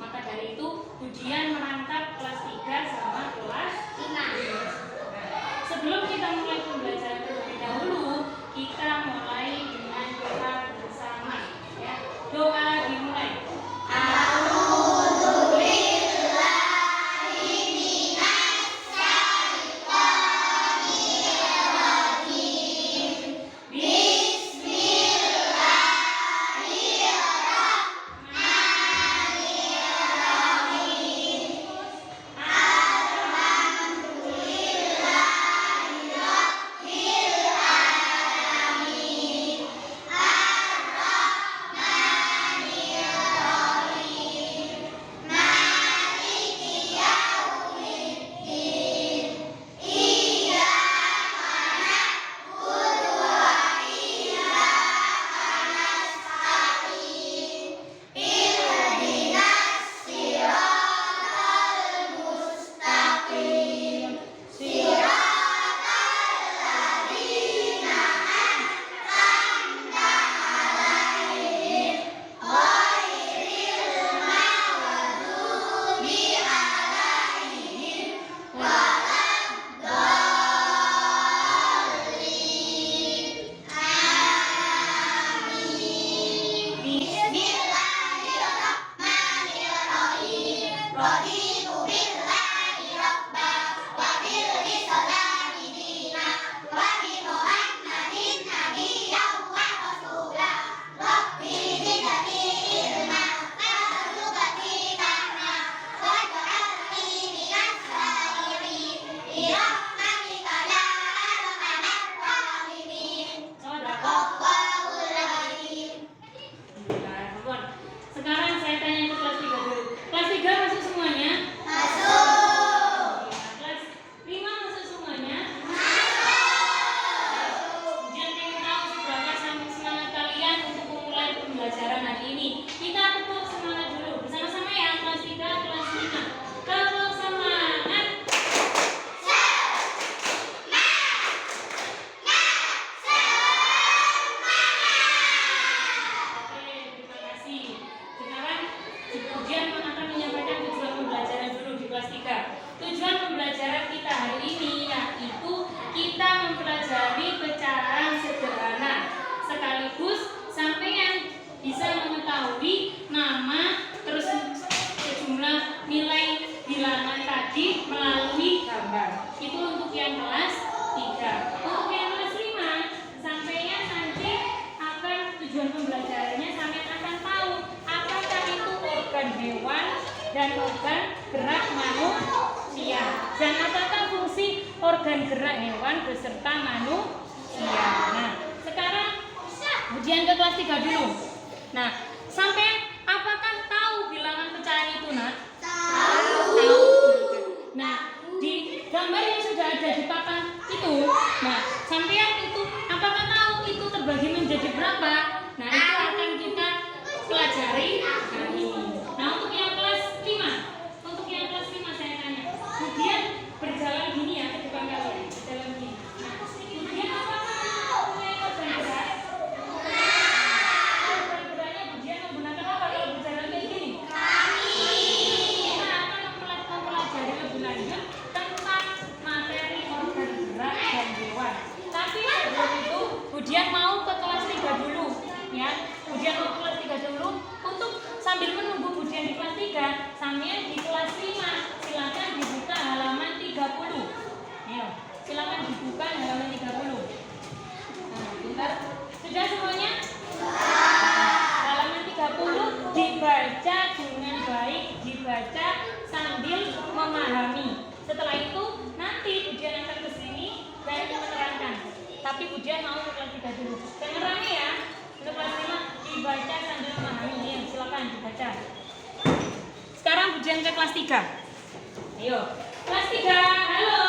Maka dari itu ujian merangkap kelas 3 sama kelas 5. Nah, sebelum kita mulai pembelajaran terlebih dahulu, kita mulai dengan doa bersama ya. Doa dimulai. Sekarang saya tanya ke kelas 3 dulu. Kelas 3 masuk semuanya? Masuk. Kelas 5 masuk semuanya? Masuk. Ujian pengen tahu seberapa semangat kalian untuk memulai pembelajaran hari ini. Kita tepuk semangat dulu. Bersama-sama ya, kelas 3, kelas 5. Tepuk semangat. Ujian akan menyampaikan tujuan pembelajaran dulu di kelas 3. Tujuan pembelajaran kita hari ini yaitu kita mempelajari pecahan sederhana, sekaligus sampean bisa mengetahui nama terus sejumlah nilai bilangan tadi melalui gambar. Itu untuk yang kelas 3. Untuk yang kelas 5, sampean nanti akan tujuan pembelajarannya sampean akan tahu apakah itu organ hewan dan organ gerak manusia, dan apakah fungsi organ gerak hewan beserta manusia. Nah, sekarang ujian ke kelas 3 dulu. Nah, sampai apakah tahu bilangan pecahan itu, Nak? Tahu. Nah, di gambar yang sudah ada di papan itu, nah, sampean itu apakah tahu itu terbagi menjadi berapa? Nah, itu akan kita pelajari hari ini. Nah, untuk yang kelas 5, saya tanya. Kemudian berjalan gini ya ke depan kalian, berjalan gini. Nah, kemudian apakah punya organ gerak? Organ geraknya ujian menggunakan apa kalau berjalan kayak gini? Kita akan mempelajari lebih lanjut tentang materi organ gerak dan hewan. Tapi sebelum itu, ujian mau ke kelas 3 dulu, ya. Ujian mau ke kelas 3 dulu. Untuk sambil menunggu ujian di kelas 3, sampean di kelas 5 silakan dibuka halaman 30. Ayo, silakan dibuka halaman 30. Nah, bentar. Sudah semuanya? Halaman 30 dibaca dengan baik, dibaca sambil memahami. Setelah itu nanti ujian akan ke sini dan menerangkan. Tapi ujian mau ke kelas 3 dulu. Dengerannya ya. Untuk kelas 5 dibaca sambil memahami. Ayo, silakan dibaca. Sekarang ujian ke kelas 3. Ayo, kelas 3, halo.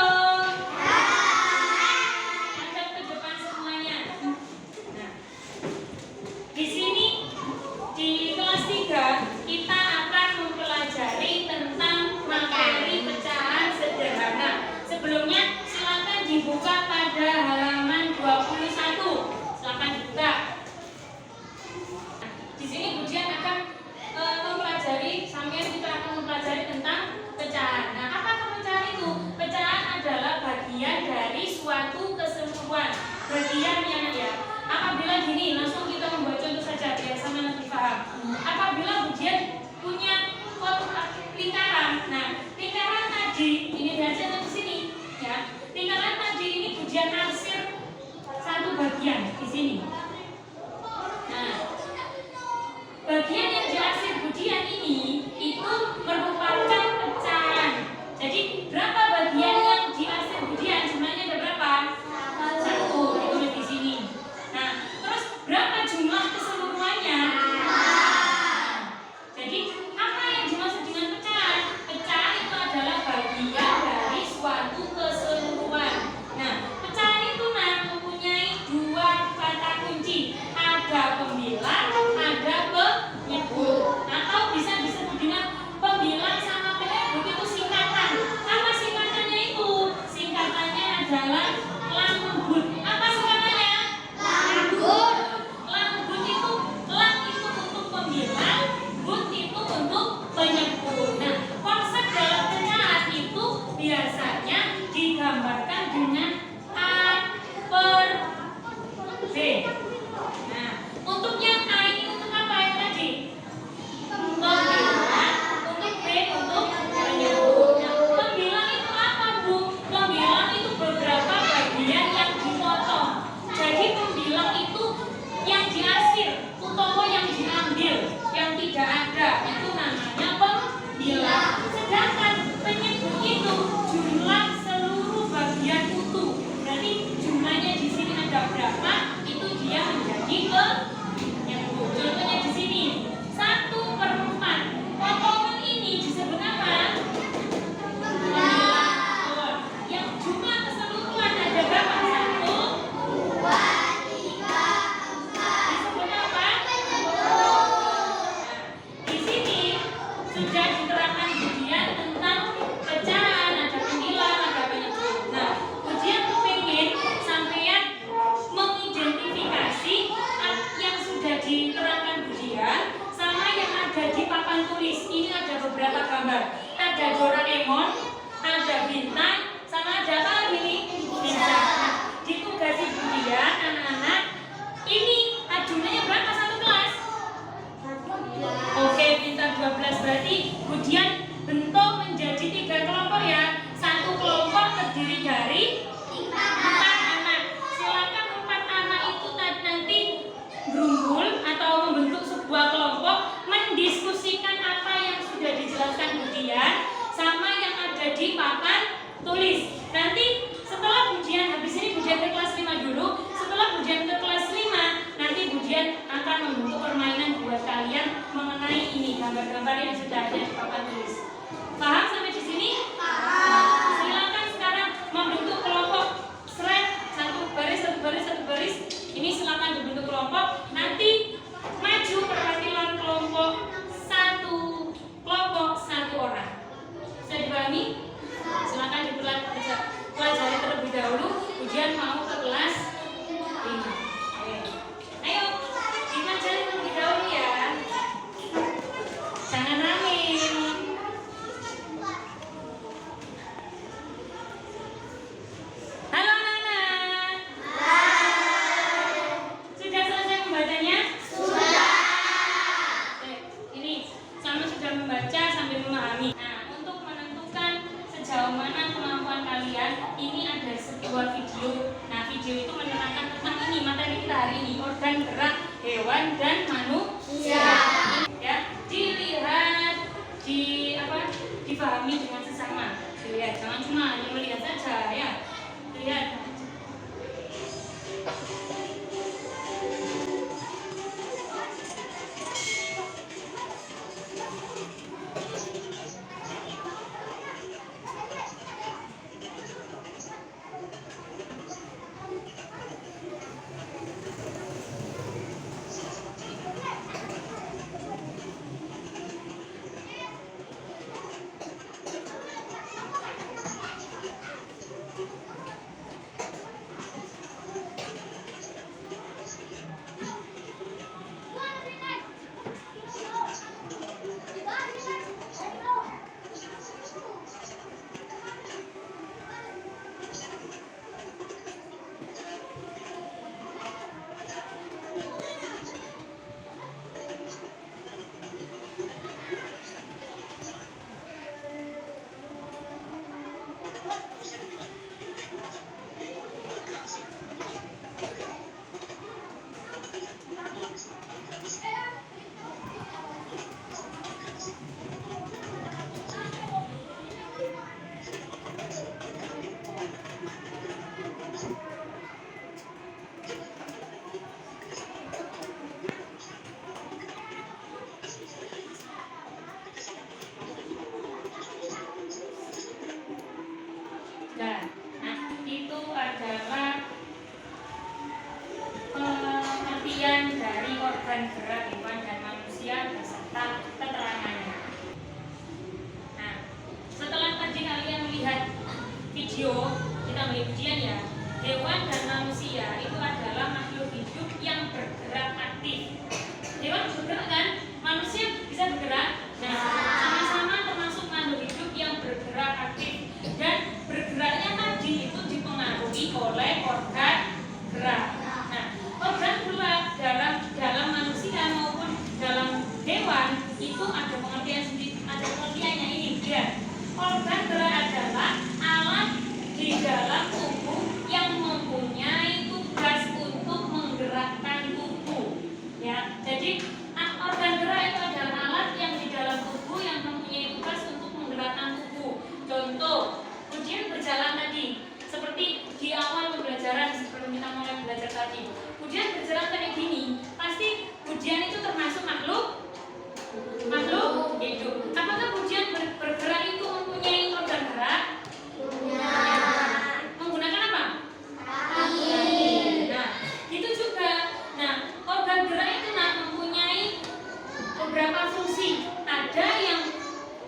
Hadap ke depan semuanya. Nah, di sini di kelas 3 kita akan mempelajari tentang materi pecahan sederhana. Sebelumnya silakan dibuka pada halaman 21. Silakan dibuka. Di sini ujian akan mempelajari sambil kita jumlah keseluruhannya? Jadi apa yang dimaksud dengan pecahan? Pecahan itu adalah bagian dari suatu keseluruhan. Nah, pecahan itu mempunyai dua kata kunci. Ada pembilang, ada penyebut. Atau bisa disebut dengan pembilang sama penyebut itu singkatan. Apa singkatannya itu? Singkatannya adalah langbut. Apa singkatannya? Langbut. Langbut itu, lang itu untuk pembilang, but itu untuk penyebut. Nah, konsep dalam pecahan itu biasanya digambarkan dengan A per B. Nah, untuk yang A ini untuk apa ya tadi? Pembilang, untuk B untuk penyebut. Nah, pembilang itu apa, Bu? Pembilang itu beberapa bagian yang dipotong. Jadi pembilang itu yang diasir, utawa yang diambil, yang tidak ada, itu namanya pembilang. Sedangkan penyebut itu jumlah seluruh bagian utuh. Berarti jumlahnya di sini ada berapa? Itu dia menjadi penyebut. Contohnya di sini 1/4. Potongan ini disebut apa? Pembilang. Yang jumlah keseluruhan ada berapa? 1, 2, 3, 4. Disebut apa? Di sini sudah diterapkan ujian tentang pecahan, ada pembilang, ada penyebut. Nah, ujian kepingin sampean mengidentifikasi yang sudah diterapkan ujian sama yang ada di papan tulis. Ini ada beberapa gambar. Ada Doraemon, ada bintang, sama ada apa lagi nih? Bintang. Nah, ditugasi ujian anak-anak. Ini jumlahnya berapa satu kelas? Oke, bintang 12. Berarti ujian bentuk menjadi 3 kelompok ya. Satu kelompok terdiri dari 4 anak. Silakan 4 anak itu nanti berumpul atau membentuk sebuah kelompok, mendiskusikan apa yang sudah dijelaskan ujian sama yang ada di papan tulis. Nanti setelah ujian habis ini ujian ke kelas 5 dulu. Setelah ujian ke kelas 5, nanti ujian akan membentuk permainan buat kalian mengenai ini gambar-gambar yang sudah ada di papan tulis. Paham sampai di sini? Silakan sekarang membentuk kelompok slide, satu baris. Ini silakan dibentuk kelompok. Nanti maju perwakilan kelompok satu orang. Sudah dipahami? Silakan dipelajari terlebih dahulu. Ujian mau ke kelas 5. Ayo, dipelajari terlebih dahulu ya. Jangan rame. organ gerak hewan dan manusia beserta keterangannya. Nah, setelah tadi kalian melihat video, kita melihat ujian ya. Hewan dan manusia itu adalah makhluk hidup yang bergerak aktif. Hewan bergerak kan? Manusia bisa bergerak. Nah, sama-sama termasuk makhluk hidup yang bergerak aktif. Dan bergeraknya tadi itu dipengaruhi oleh organ gerak. Nah, organ gerak dalam manusia maupun dalam hewan itu ada pengertian sendiri, ada pengertiannya ini ya. Organ gerak adalah alat di dalam tubuh yang mempunyai tugas untuk menggerakkan tubuh. Ya, jadi organ gerak itu adalah alat yang di dalam tubuh yang mempunyai tugas untuk menggerakkan tubuh. Contoh, ujian berjalan tadi, seperti di awal pembelajaran sebelum kita mulai belajar tadi. Ujian berjalan kayak gini, pasti ujian itu termasuk makhluk hidup. Apakah ujian bergerak itu mempunyai organ gerak? Menggunakan apa? Nah, itu juga. Nah, organ gerak itu mempunyai beberapa fungsi. Ada yang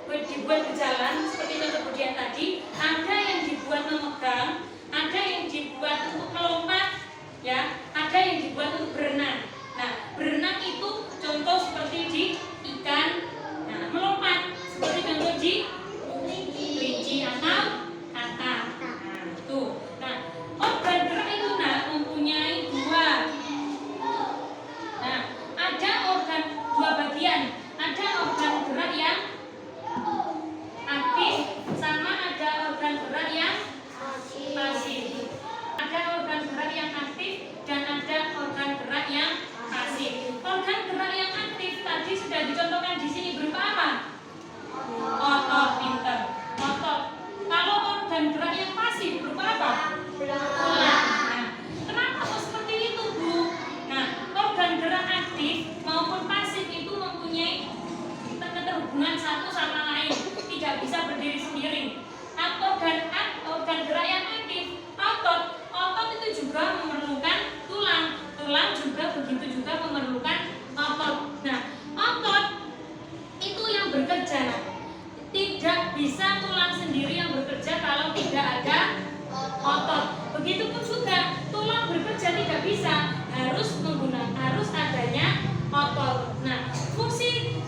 dibuat berjalan seperti contoh ujian tadi, ada yang dibuat memegang, ada yang dibuat untuk melompat, ya, ada yang dibuat untuk berenang. Nah, berenang itu contoh seperti di ikan. Nah, melompat seperti contoh di kelinci atau kakak. Nah, itu. Nah, organ gerak itu mempunyai dua. Nah, ada organ dua bagian. Ada organ gerak yang aktif sama ada organ gerak yang pasif. Ada organ gerak yang aktif dan ada organ gerak yang pasif. Organ gerak yang aktif tadi sudah dicontohkan di sini berupa apa? Otot, pinter. Otot. Kalau organ gerak yang pasif berupa apa? Tulang. Nah, kenapa kok seperti itu, Bu? Nah, organ gerak aktif maupun pasif itu mempunyai keterhubungan satu sama lain, tidak bisa berdiri sendiri. Organ gerak yang aktif, otot itu juga memerlukan tulang juga begitu juga memerlukan otot. Nah, otot itu yang bekerja, tidak bisa tulang sendiri yang bekerja kalau tidak ada otot. Begitupun juga tulang bekerja tidak bisa, harus adanya otot. Nah, fungsi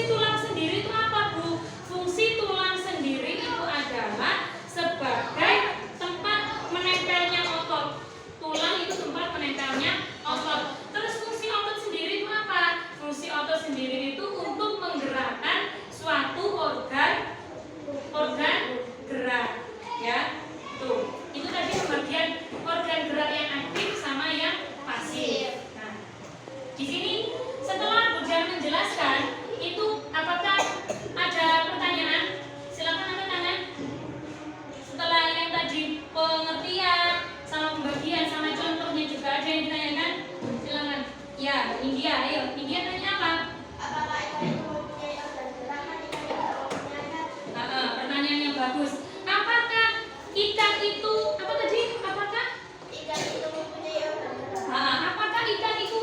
tulang sendiri itu apa, Bu? Fungsi tulang sendiri itu adalah sebagai tempat menempelnya otot. Tulang itu tempat menempelnya otot. Terus fungsi otot sendiri itu apa? Fungsi otot sendiri itu untuk menggerakkan suatu organ gerak, ya. Tuh, itu tadi pembagian organ gerak yang aktif sama yang pasif. Nah, di sini setelah Bu Jan menjelaskan itu, apakah ada pertanyaan? Silakan angkat tangan. Setelah yang tadi pengertian sama pembagian sama contohnya juga ada yang ditanyakan? Silakan. Ya, India, ayo. India tanya apa? Apakah ikan itu mempunyai organ gerak? Pertanyaan yang bagus. Apakah ikan itu apa tadi? Apakah Ikan itu mempunyai organ gerak? Apakah ikan itu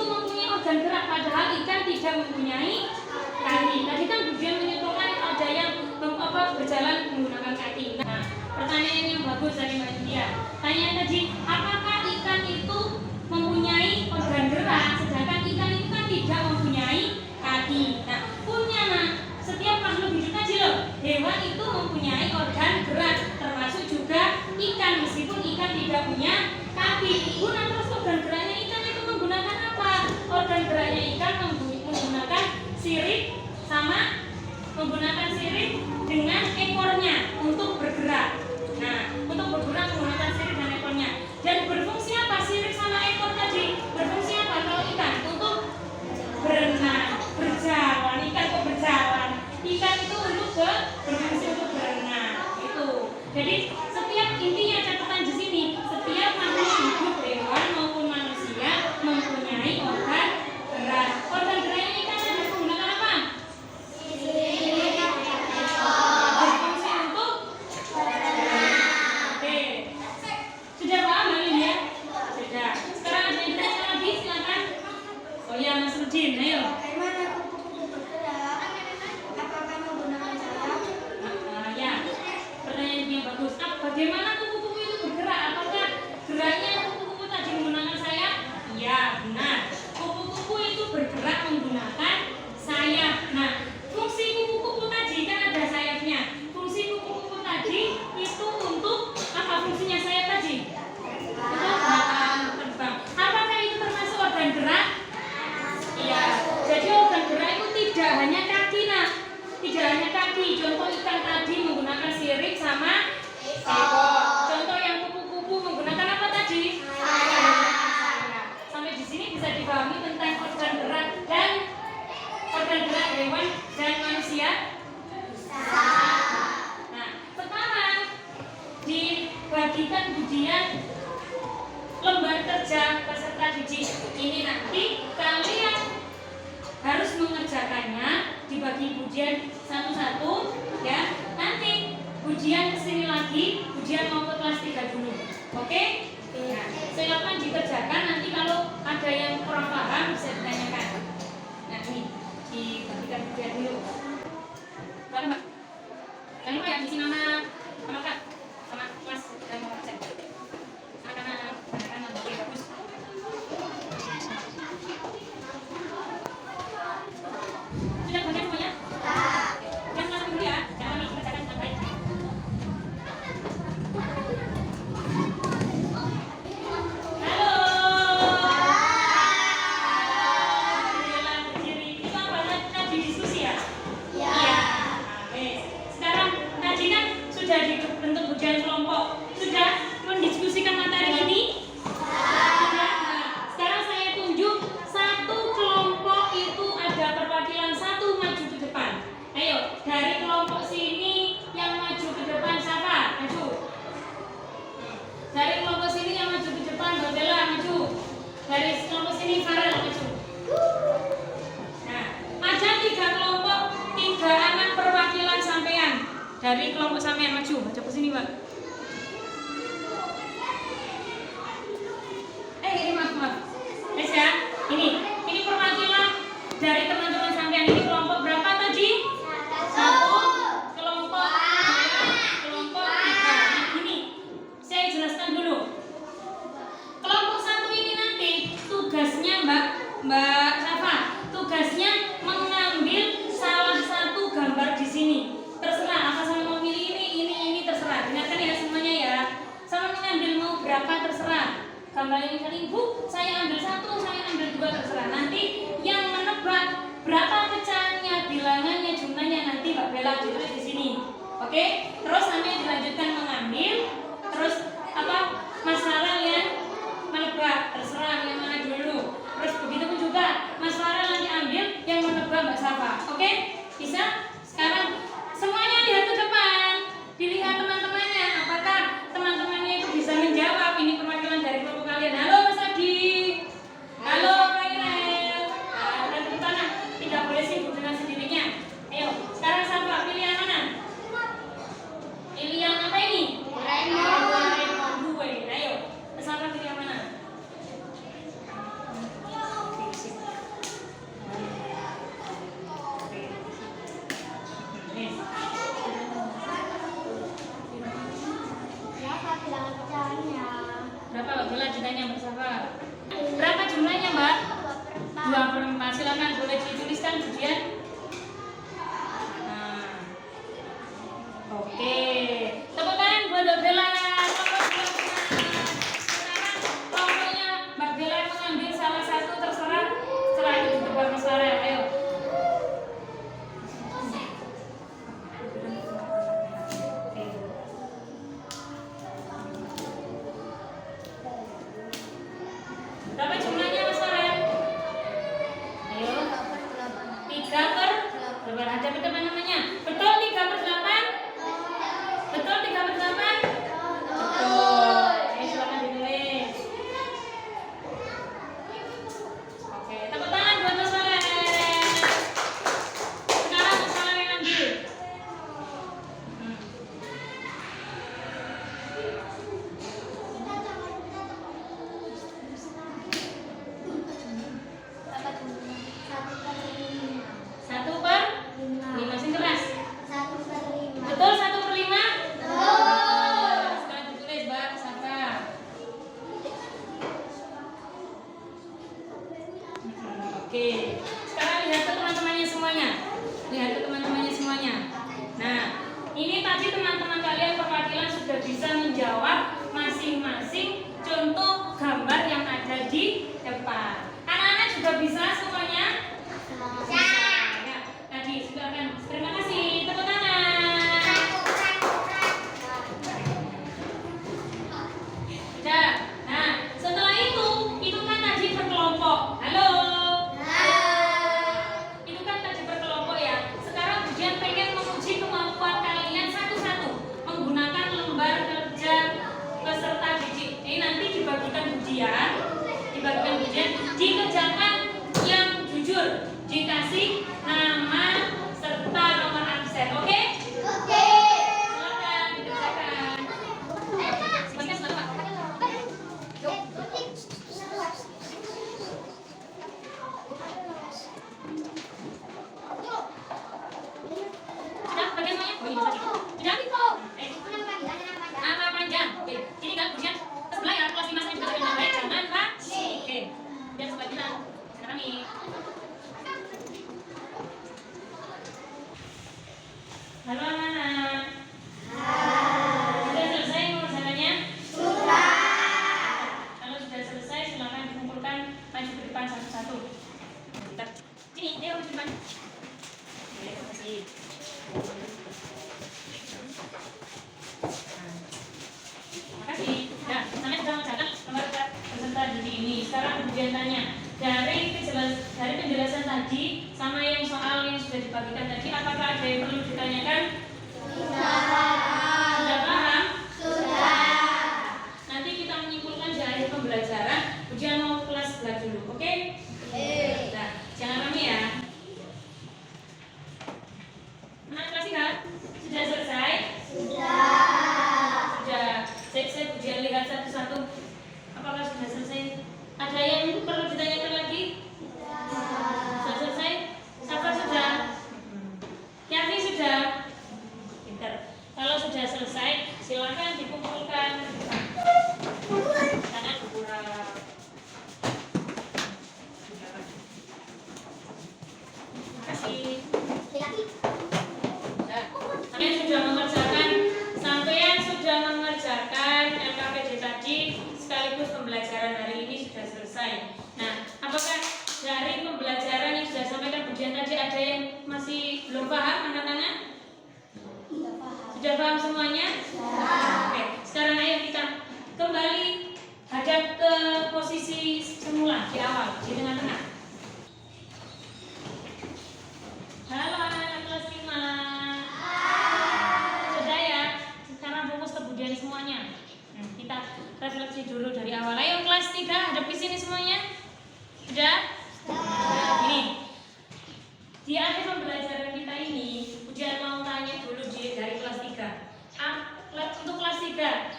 mempunyai organ gerak? Padahal ikan tidak mempunyai kaki. Tadi kan Budian menyebutkan ada yang berjalan menggunakan kaki. Nah, pertanyaan yang bagus dari Mbak India. Tanya tadi, apakah ikan itu mempunyai organ gerak? Sedangkan ikan itu kan tidak mempunyai kaki. Nah, punya setiap makhluk hidup tadi loh. Hewan itu mempunyai organ gerak, termasuk juga ikan, meskipun ikan tidak punya kaki. Terus organ geraknya ikan itu menggunakan apa? Organ geraknya ikan menggunakan sirip dengan ekornya untuk bergerak. Nah, untuk bergerak menggunakan sirip dan ekornya. Dan berfungsi apa sirip sama ekor tadi? Berfungsi apa kalau ikan? Untuk berenang, berjalan. Ikan kok berjalan? Ikan itu berfungsi untuk berenang. Itu. Jadi setiap intinya catatan di sini, setiap makhluk hidup hewan maupun manusia mempunyai organ gerak. Organ geraknya ikan ada menggunakan apa? Berfungsi untuk berenang. Oke. Udin, ayo. Bagaimana kupu-kupu bergerak? Apakah menggunakan sayap? Ya, pertanyaan yang bagus. Bagaimana kupu-kupu itu bergerak? Apakah geraknya kupu-kupu tadi menggunakan sayap? Ya, benar. Kupu-kupu itu bergerak menggunakan sayap. Nah, fungsi kupu-kupu tadi kan ada sayapnya. Fungsi kupu-kupu tadi itu untuk apa fungsinya sayap tadi? Terbang. Apakah itu termasuk organ gerak? Iya. Jadi organ gerak itu tidak hanya kaki, nah. Tidak hanya kaki. Contoh ikan tadi menggunakan sirip sama ekor. Contoh yang kupu-kupu menggunakan apa tadi? Sayap. Sampai di sini bisa dipahami tentang organ gerak dan organ gerak hewan dan manusia. Nah, sekarang dibagikan ujian lembar kerja peserta didik. Ini nanti kalian harus mengerjakannya, dibagi ujian satu-satu ya. Nanti ujian kesini lagi, ujian mau ke kelas 3 dulu. Oke? Nah, silakan dikerjakan, nanti kalau ada yang kurang paham bisa ditanyakan. Nah, ini dibagikan ujian dulu. Mana, Mbak? Jangan lupa ya, isi nama Kak sama kelas dan mau cek. Anak-anak, oke bagus. Sudah bagian semuanya? Yang langsung dulu ya, jangan lupa kerjakan dengan baik. Halo. Alhamdulillah berdiri. Itu apa tadi diskusi ya? Iya. Sekarang tadi kan sudah dibentuk ujian kelompok, sudah mendiskusikan materi ini. Sudah. Nah, sekarang saya tunjuk satu kelompok itu ada perwakilan satu maju ke depan. Ayo, dari kelompok sini yang maju ke depan siapa? Maju. Dari kelompok sini yang maju ke depan, Mbak Bella maju. Dari kelompok sini Farel maju. Nah, ada 3 kelompok, 3 anak perwakilan sampean. Dari kelompok sampean maju ke sini, Mbak. Maaf. Ya. Ini perwakilan dari teman-teman sampean. Ini kelompok berapa tadi? 1, kelompok 2, kelompok 3. Nah, ini saya jelaskan dulu. Kelompok 1 ini nanti tugasnya Mbak Safa, tugasnya mengambil salah satu gambar di sini. Terserah apa sama mau milih ini terserah. Dengarkan ya semuanya ya. Sama mengambil mau berapa terserah. Gambar ini kali ibu, saya ambil 1, saya ambil 2 terserah. Nanti yang menebak berapa pecahannya, bilangannya, jumlahnya nanti Mbak Bella ditulis di sini. Oke? Terus sampai dilanjutkan mengambil. Terus apa? Mas Farel yang menebak, terserah yang mana dulu. Terus begitu pun juga Mas Farel nanti ambil yang menebak Mbak Safa. Oke? Bisa? Sekarang semuanya lihat ke depan. Dilihat teman-temannya, apakah teman-temannya itu bisa menjawab. Ini perwakilan dari kelompok kalian. Halo Mas Adi. Halo Kak Irel. Nah, dan ke depan, tidak boleh sibuk dengan sendirinya. Ayo, sekarang Safa pilih yang mana? Pilih yang apa ini? Rainbow. Ayo, Safa pilih yang mana? Berapa Mbak Bella ditanya Mbak Safa? Berapa jumlahnya Mbak? 2/4. Silakan boleh dituliskan ujian. Nah. Oke. Tepuk tangan buat Mbak Bella. Sekarang kelompoknya Mbak Bella mengambil salah satu terserah. Setelah itu ditebak Mas Farel. Ayo. Berapa jumlahnya Mas Farel? Ayo. 3/8. Ada berapa namanya? Betul 3/8? Betul 3/8? Betul. Ayo silakan ditulis. Oke, tepuk tangan buat Mas Farel. Sekarang Mas Farel yang ambil. Oke. Sekarang lihat ke teman-temannya semuanya. Lihat ke teman-temannya semuanya. Nah, ini tadi teman-teman kalian perwakilan sudah bisa menjawab masing-masing contoh gambar yang ada di depan. Anak-anak juga bisa semuanya? Bisa. Ya, tadi silakan. Terima kasih. Tepuk tangan. Sudah. Nah, setelah itu kan tadi berkelompok. Halo. Itu kan tadi berkelompok ya. Sekarang ujian pengen menguji kemampuan kalian satu-satu menggunakan lembar kerja peserta didik. Ini nanti dibagikan ujian, dikerjakan yang jujur, dikasih nama serta nomor absen. Oke? Oke. Silakan dikerjakan. Sebagian sudah Pak. Sudah bagian semuanya? Oh, ini sudah. Nama panjang. Oke. Ini kan ujian sebelah ya, kelas 5 sampai juga dengan baik. Jangan Pak. Oke. Dan sebelah kita. Sekarang nih. Halo anak-anak. Sudah selesai mengerjakannya? Sudah. Kalau sudah selesai silakan dikumpulkan maju ke depan satu-satu. Kita sini, dia di depan. Oke, terima kasih. Terima kasih. Nah, sampai sudah mencatat nomor peserta didik ini. Sekarang ujian tanya. Dari penjelasan tadi sama yang soal yang sudah dibagikan tadi, apakah ada yang perlu ditanyakan? Sudah paham? Sudah. Nanti kita menyimpulkan di akhir pembelajaran. Ujian mau kelas sebelah dulu, oke? Nah, jangan rame ya. Anak kelas 3 sudah selesai? Sudah. Saya ujian lihat satu-satu. Apakah sudah selesai? Ada yang perlu ditanyakan lagi? Sudah selesai? Safa sudah? Yafi sudah? Pintar. Kalau sudah selesai, silakan dikumpulkan. Tangan berkurang. Terima kasih. Sampai sudah mengerjakan LKPD tadi sekaligus pembelajaran hari ini sudah selesai. Nah, apakah dari pembelajaran yang sudah sampaikan ujian tadi ada yang masih belum paham anak-anak? Sudah paham semuanya? Oke, sekarang ayo kita kembali hadap ke posisi semula di awal, di tengah-tengah. Halo anak-anak kelas 5. Sudah ya? Sekarang fokus ke ujian semuanya. Kita refleksi dulu dari awal. Ayo kelas 3 hadap ke sini semuanya. Sudah? Nah, ini. Di akhir pembelajaran kita ini, ujian mau tanya dulu dari kelas 3. Untuk kelas 3,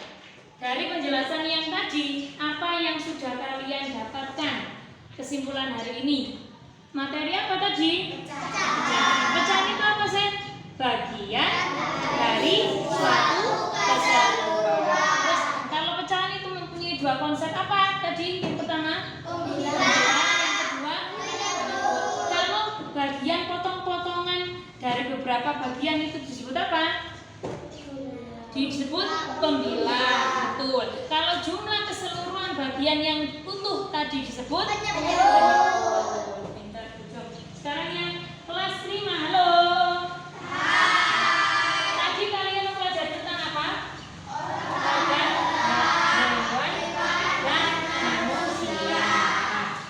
dari penjelasan yang tadi, apa yang sudah kalian dapatkan kesimpulan hari ini? Materi apa tadi? Pecahan itu apa sih? Bagian dari suatu keseluruhan. Terus kalau pecahan itu mempunyai dua konsep apa tadi? Yang pertama pembilangan, yang kedua kalau bagian potong-potongan dari beberapa bagian itu disebut apa? Disebut pembilang. Betul. Kalau jumlah keseluruhan bagian yang utuh tadi disebut penyebut. Sekarang yang kelas 5, halo. Tadi kalian mempelajari tentang apa? Organ, hewan, dan manusia.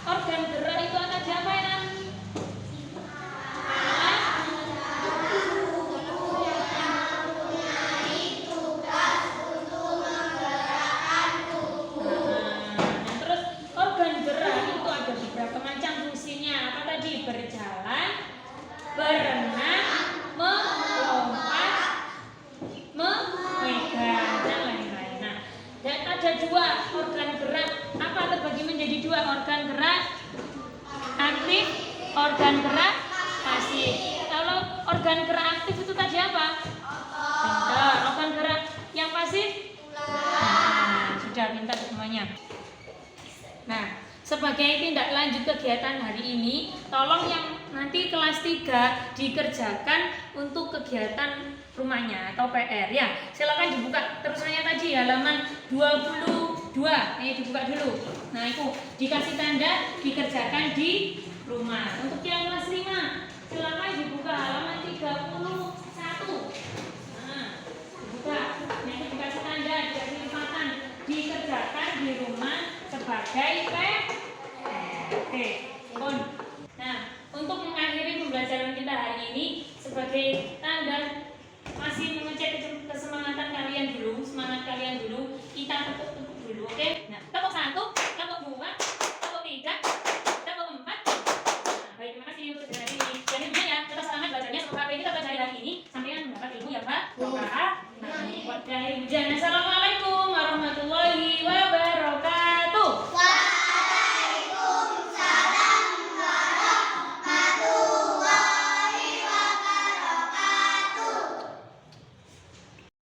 Organ gerak itu ada siapa ya? Terus organ gerak itu ada beberapa macam fungsinya. Apa tadi? Berjalan, berenang, melompat, memegang, dan lain-lain. Nah, dan ada dua organ gerak. Apa terbagi menjadi dua organ gerak? Aktif, organ gerak pasif. Kalau organ gerak aktif itu tadi apa? Pintar. Organ gerak yang pasif? Nah, sudah pintar semuanya. Nah, Sebagai tindak lanjut kegiatan hari ini, tolong yang nanti kelas 3 dikerjakan untuk kegiatan rumahnya atau PR ya. Silakan dibuka terusannya tadi halaman 22. Dibuka dulu. Nah, itu dikasih tanda dikerjakan di rumah. Untuk yang kelas 5, silakan dibuka halaman 31. Nah, dibuka. Nah, itu dikasih tanda, dikasih kesempatan dikerjakan di rumah sebagai PR. Oke.